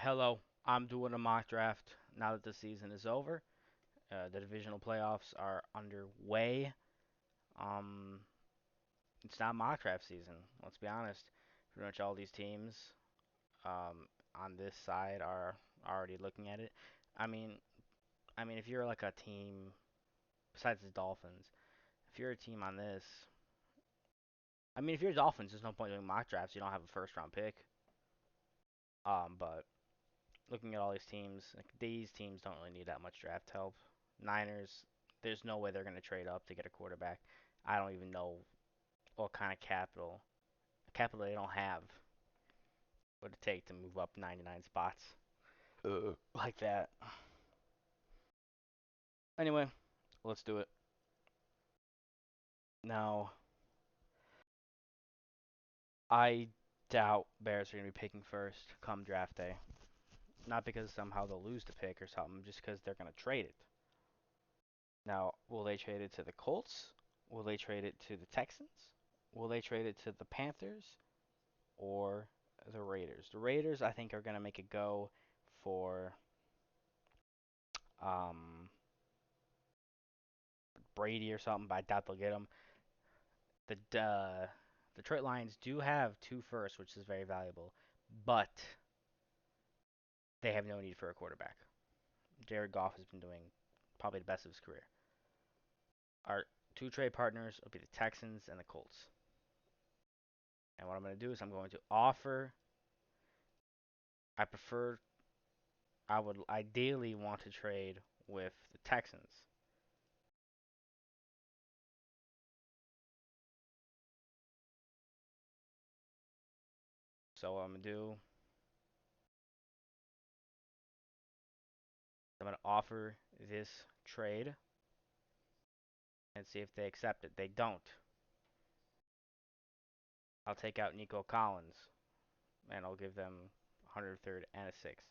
Hello, I'm doing a mock draft now that the season is over. The divisional playoffs are underway. Um, it's not mock draft season. Let's be honest. Pretty much all these teams on this side are already looking at it. I mean, if you're like a team besides the Dolphins, if you're a team on this, if you're Dolphins, there's no point doing mock drafts. You don't have a first round pick. But looking at all these teams, like these teams don't really need that much draft help. Niners, there's no way they're going to trade up to get a quarterback. I don't even know what kind of capital they don't have would it take to move up 99 spots like that. Anyway, let's do it. Now, I doubt Bears are going to be picking first come draft day. Not because somehow they'll lose the pick or something, just because they're going to trade it. Now, will they trade it to the Colts? Will they trade it to the Texans? Will they trade it to the Panthers or the Raiders? The Raiders, I think, are going to make a go for um, Brady or something, but I doubt they'll get him. The Detroit Lions do have two firsts, which is very valuable, but they have no need for a quarterback. Jared Goff has been doing probably the best of his career. Our two trade partners will be the Texans and the Colts. And what I'm going to do is I'm going to offer. I prefer. I would ideally want to trade with the Texans. So what I'm going to do, I'm going to offer this trade and see if they accept it. They don't. I'll take out Nico Collins and I'll give them 103rd and a 6th.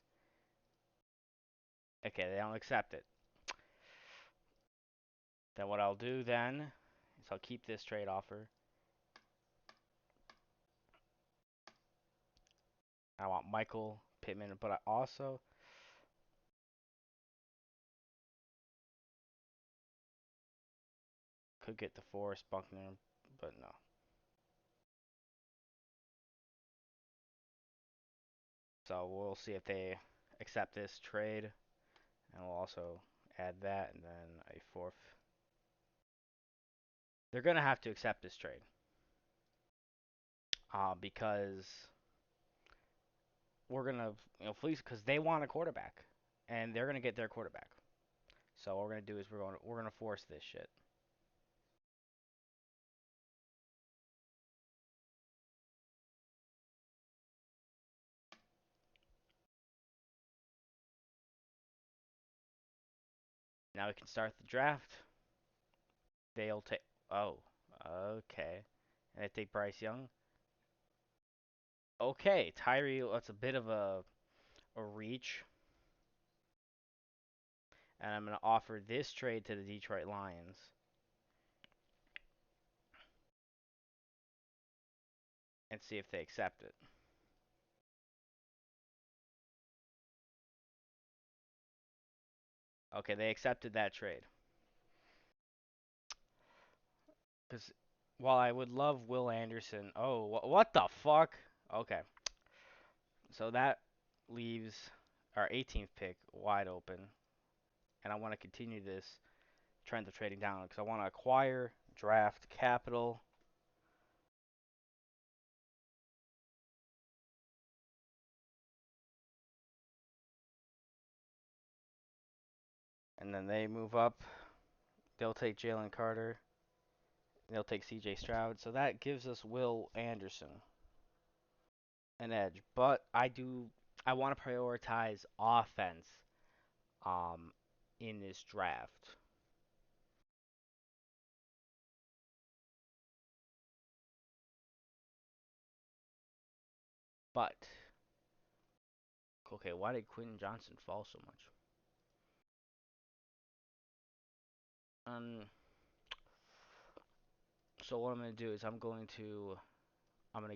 Okay, they don't accept it. Then what I'll do then is I'll keep this trade offer. I want Michael Pittman, but I also could get the Forrest Buckner, but no. So we'll see if they accept this trade, and we'll also add that and then a fourth. They're gonna have to accept this trade, because we're gonna fleece because they want a quarterback, and they're gonna get their quarterback. So what we're gonna do is we're gonna force this shit. Now we can start the draft. They'll take. Oh, okay. And they take Bryce Young. Okay, Tyree. That's a bit of a reach, and I'm gonna offer this trade to the Detroit Lions and see if they accept it. Okay, they accepted that trade. Because while I would love Will Anderson, oh, what the fuck? Okay, so that leaves our 18th pick wide open, and I want to continue this trend of trading down because I want to acquire draft capital. And then they move up. They'll take Jalen Carter. They'll take C.J. Stroud. So that gives us Will Anderson an edge. But I want to prioritize offense um in this draft. But okay, why did Quentin Johnson fall so much? Um, so what I'm gonna do is I'm gonna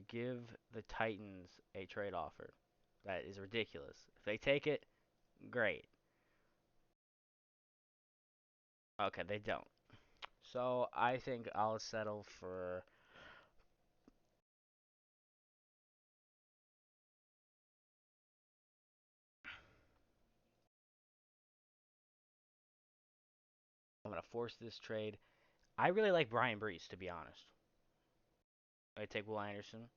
give the Titans a trade offer. That is ridiculous. If they take it, great. Okay, they don't. So I think I'll settle for. I'm gonna force this trade. I really like Brian Brees, to be honest. I take Will Anderson,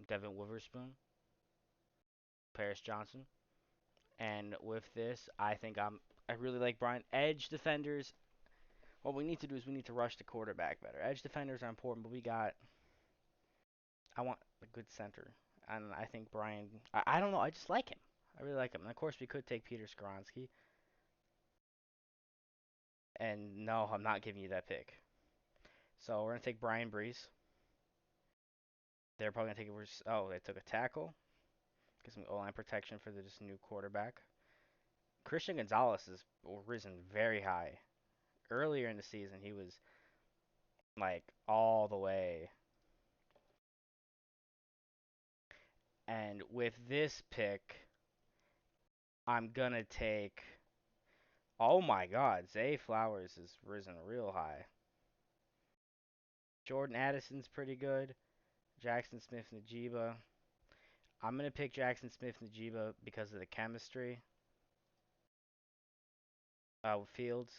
Devin Witherspoon, Paris Johnson, and with this, I really like Brian. Edge defenders. What we need to do is we need to rush the quarterback better. Edge defenders are important, but we got. I want a good center, and I think Brian. I don't know. I just like him. I really like him. And of course, we could take Peter Skoronsky. And no, I'm not giving you that pick. So we're gonna take Brian Brees. They're probably gonna take it. Oh, they took a tackle. Get some O line protection for this new quarterback. Christian Gonzalez has risen very high. Earlier in the season, he was like all the way. And with this pick, I'm gonna take. Oh my God, Zay Flowers has risen real high. Jordan Addison's pretty good. Jackson Smith Najiba. I'm gonna pick Jackson Smith Najiba because of the chemistry. Fields.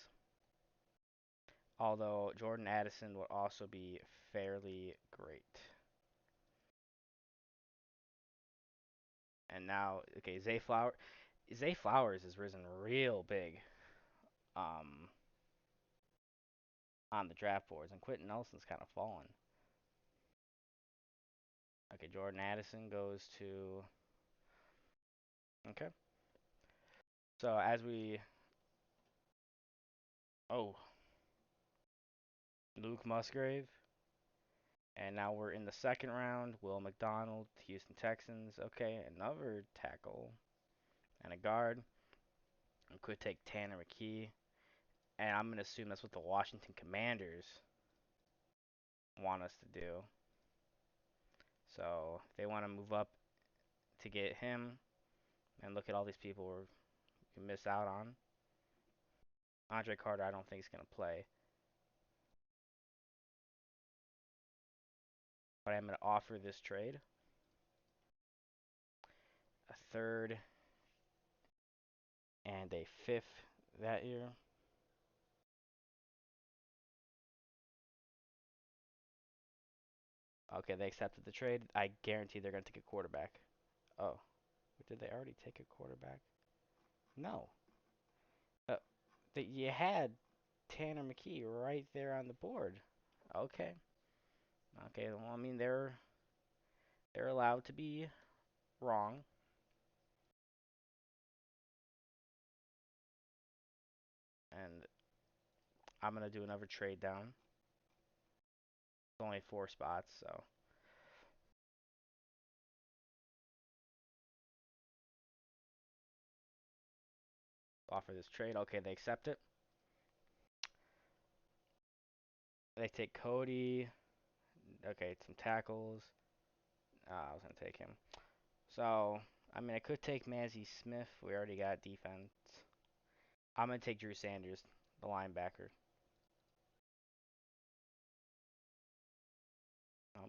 Although Jordan Addison would also be fairly great. And now, okay, Zay Flowers has risen real big um, on the draft boards, and Quentin Nelson's kind of fallen. Okay, Jordan Addison goes to. Okay. So as we. Oh, Luke Musgrave. And now we're in the second round. Will McDonald, Houston Texans. Okay, another tackle and a guard. We could take Tanner McKee. And I'm going to assume that's what the Washington Commanders want us to do. So if they want to move up to get him, and look at all these people we can miss out on. Andre Carter, I don't think is going to play. But I'm going to offer this trade. A third and a fifth that year. Okay, they accepted the trade. I guarantee they're going to take a quarterback. Oh, did they already take a quarterback? No. Uh, you had Tanner McKee right there on the board. Okay. Okay. Well, I mean they're allowed to be wrong, and I'm gonna do another trade down. It's only 4 spots, so offer this trade. Okay, they accept it. They take Cody. Okay, some tackles. I was gonna take him. So I mean, I could take Mazzy Smith. We already got defense. I'm gonna take Drew Sanders, the linebacker.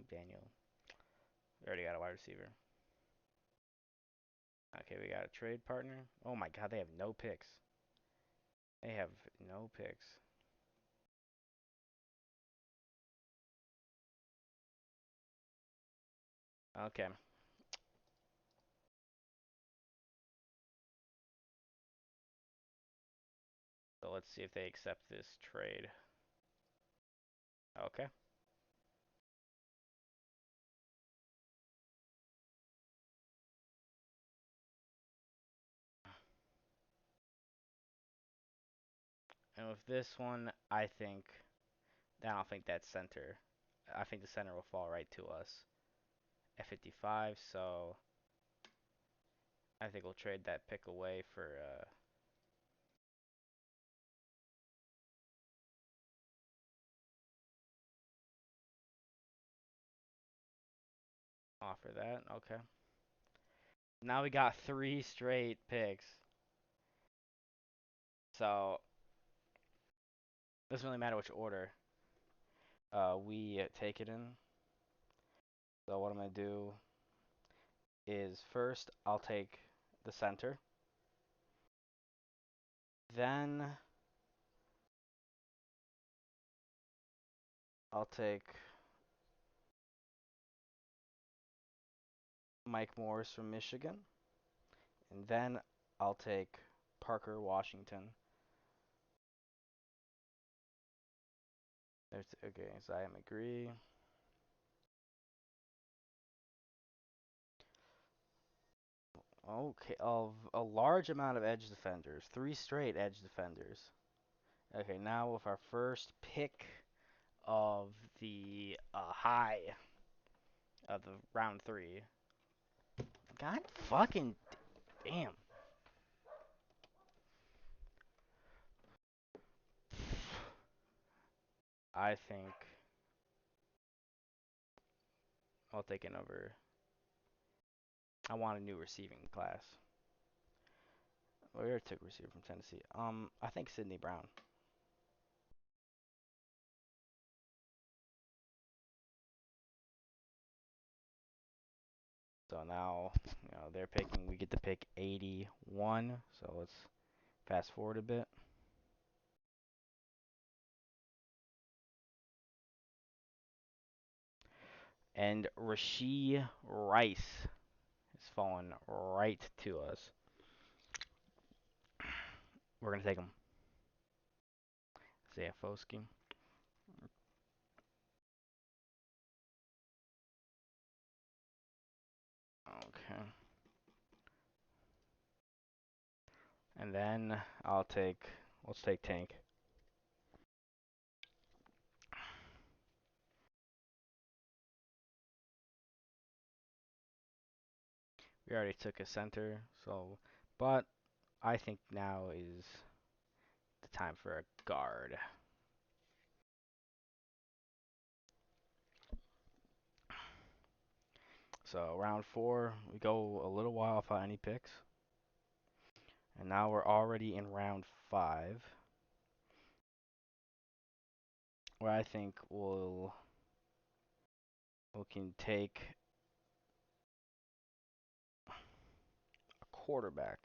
Daniel. We already got a wide receiver. Okay, we got a trade partner. Oh my God, they have no picks. They have no picks. Okay. So let's see if they accept this trade. Okay. And with this one, I don't think that's center. I think the center will fall right to us at 55. So I think we'll trade that pick away for offer that. Okay. Now we got three straight picks. So doesn't really matter which order we take it in. So what I'm gonna do is first I'll take the center, then I'll take Mike Morris from Michigan, and then I'll take Parker Washington. There's okay, so I am agree. Okay, of a large amount of edge defenders, three straight edge defenders. Okay, now with our first pick of the high of the round three. God fucking damn. I think I'll take it over. I want a new receiving class. We already took receiver from Tennessee. I think Sidney Brown. So now, they're picking. We get to pick 81. So let's fast forward a bit. And Rashee Rice is falling right to us. We're gonna take him. Isaiah Foskey. Okay. And then let's take Tank. We already took a center, but I think now is the time for a guard. So round four, we go a little while without any picks. And now we're already in round five, where I think we can take a quarterback.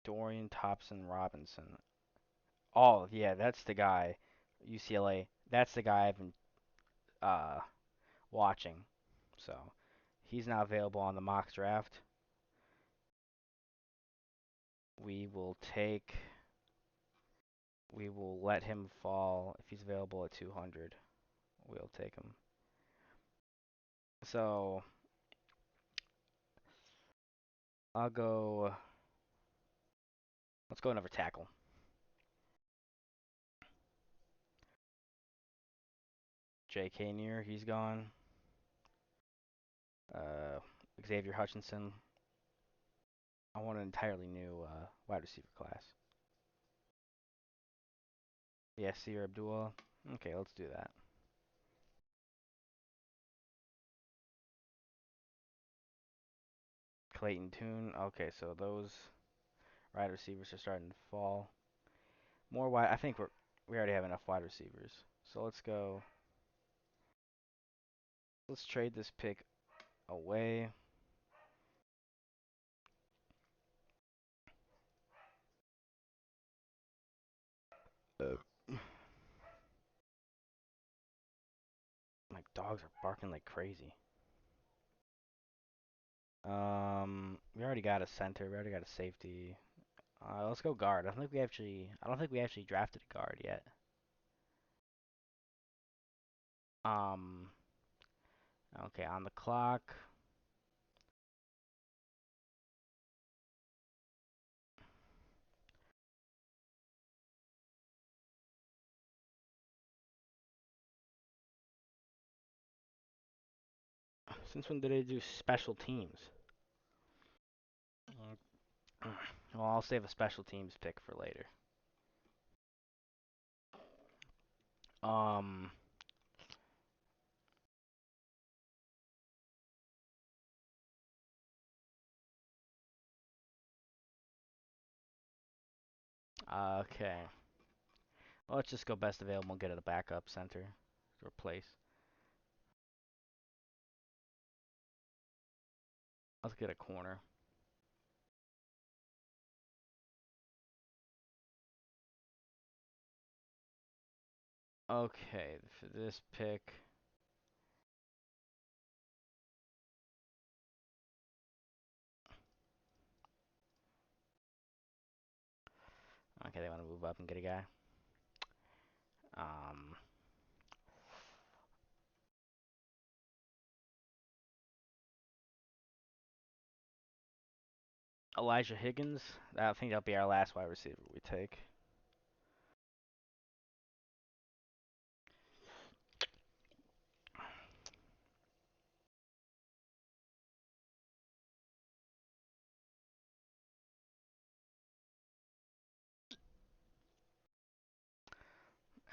Dorian Thompson Robinson. Oh yeah, that's the guy. UCLA. That's the guy I've been uh watching. So he's not available on the mock draft. We will take. We will let him fall if he's available at 200. We'll take him. So I'll go. Let's go another tackle. J.K. Neer, he's gone. Uh, Xavier Hutchinson. I want an entirely new wide receiver class. Yasir Abdullah. Okay, let's do that. Clayton Tune. Okay, so those wide receivers are starting to fall. More wide. I think we already have enough wide receivers. So let's go. Let's trade this pick away. Uh, My dogs are barking like crazy. We already got a center. We already got a safety. Let's go guard. I don't think we actually drafted a guard yet. Um, okay, on the clock. Since when did they do special teams? Well, I'll save a special teams pick for later. Um, Okay. Well, let's just go best available and get a backup center to replace. Let's get a corner. Okay, for this pick. Okay, they want to move up and get a guy. Um, Elijah Higgins. I think that'll be our last wide receiver we take.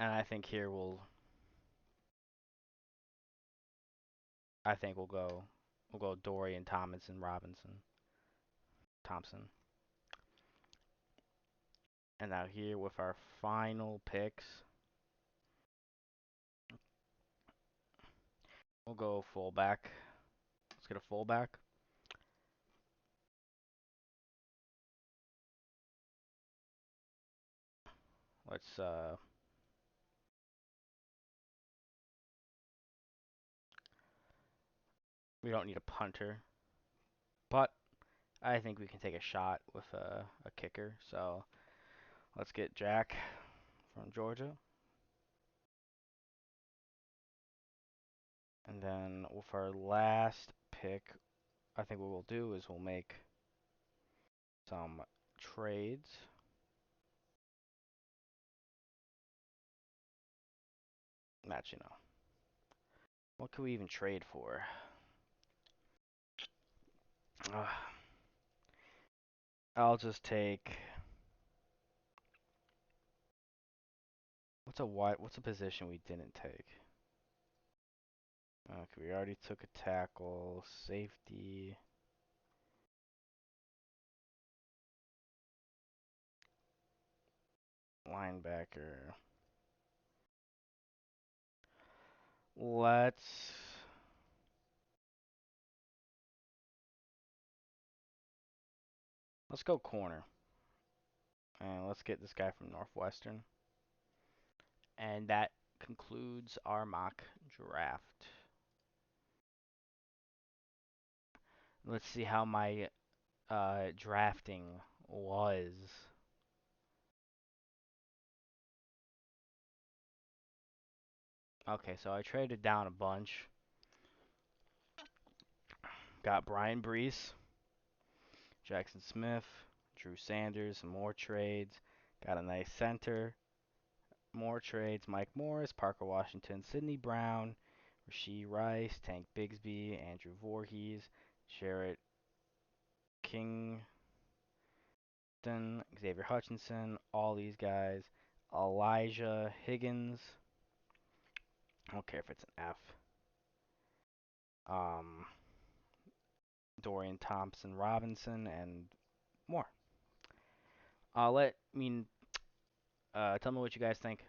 And I think here we'll go Dorian Thompson Thompson. And now here with our final picks, we'll go fullback. Let's get a fullback. Let's we don't need a punter, but I think we can take a shot with a kicker. So let's get Jack from Georgia. And then with our last pick, I think what we'll do is we'll make some trades. Match. What could we even trade for? Uh, I'll just take. What's a position we didn't take? Okay, we already took a tackle, safety, linebacker. Let's let's go corner. And let's get this guy from Northwestern. And that concludes our mock draft. Let's see how my drafting was. Okay, so I traded down a bunch. Got Brian Brees, Jackson Smith, Drew Sanders, some more trades. Got a nice center. More trades. Mike Morris, Parker Washington, Sidney Brown, Rashee Rice, Tank Bigsby, Andrew Voorhees, Jarrett Kingston, Xavier Hutchinson, all these guys. Elijah Higgins. I don't care if it's an F. Um, Dorian Thompson Robinson, and more. Tell me what you guys think.